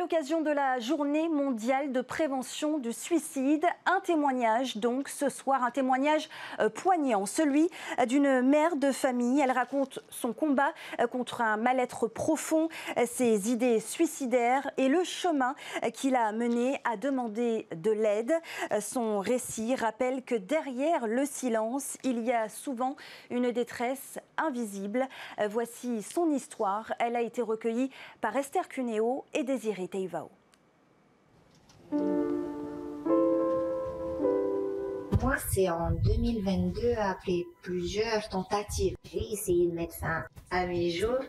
l'occasion de la journée mondiale de prévention du suicide, un témoignage donc ce soir, un témoignage poignant, celui d'une mère de famille. Elle raconte son combat contre un mal-être profond, ses idées suicidaires et le chemin qui l'a menée à demander de l'aide. Son récit rappelle que derrière le silence, il y a souvent une détresse invisible. Voici son histoire. Elle a été recueillie par Esther Cuneo et Désiré Teivao. Moi, c'est en 2022, après plusieurs tentatives, j'ai essayé de mettre fin à mes jours.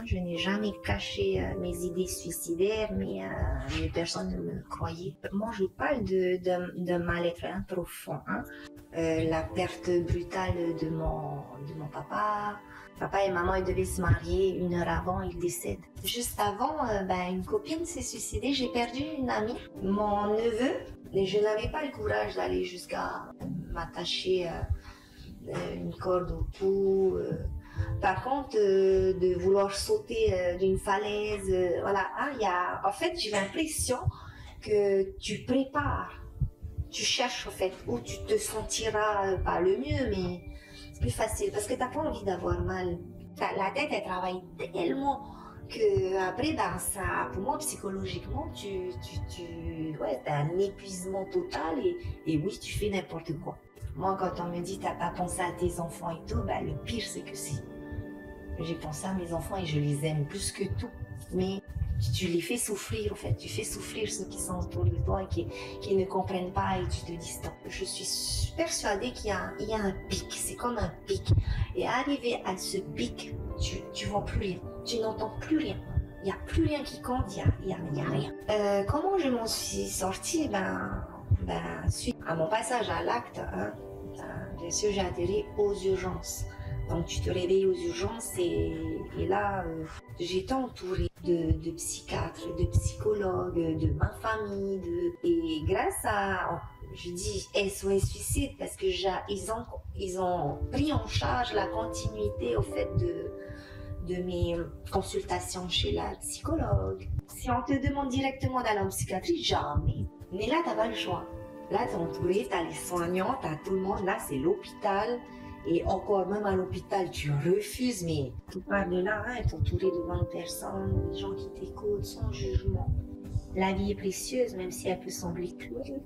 Je n'ai jamais caché mes idées suicidaires, mais les personnes ne me croyaient. Moi, je parle de mal-être profond. La perte brutale de mon papa. Papa et maman, ils devaient se marier 1 heure avant, ils décèdent. Juste avant, une copine s'est suicidée, j'ai perdu une amie. Mon neveu, et je n'avais pas le courage d'aller jusqu'à m'attacher une corde au cou. Par contre, de vouloir sauter d'une falaise, voilà. En fait, j'ai l'impression que tu prépares, tu cherches en fait où tu te sentiras pas le mieux, mais c'est plus facile parce que t'as pas envie d'avoir mal. La tête, elle travaille tellement que après, ça, pour moi, psychologiquement, t'as un épuisement total et oui, tu fais n'importe quoi. Moi, quand on me dit t'as pas pensé à tes enfants et tout, le pire, c'est que si. J'ai pensé à mes enfants et je les aime plus que tout. Mais tu les fais souffrir, en fait. Tu fais souffrir ceux qui sont autour de toi et qui ne comprennent pas et tu te dis stop. Je suis persuadée qu'il y a un pic. C'est comme un pic. Et arrivé à ce pic, tu vois plus rien. Tu n'entends plus rien. Il n'y a plus rien qui compte, il y a rien. Comment je m'en suis sortie? Suite à mon passage à l'acte, bien sûr, j'ai atterri aux urgences. Donc tu te réveilles aux urgences et là, j'étais entourée de psychiatres, de psychologues, de ma famille. Et grâce à, je dis SOS Suicide parce que ils ont pris en charge la continuité au fait de mes consultations chez la psychologue. Si on te demande directement d'aller en psychiatrie, jamais. Mais là, t'as pas le choix. Là, t'es entouré, t'as les soignants, t'as tout le monde. Là, c'est l'hôpital. Et encore, même à l'hôpital, tu refuses, mais tout part de là, t'es entouré de 20 personnes, des gens qui t'écoutent sans jugement. La vie est précieuse, même si elle peut sembler cruelle.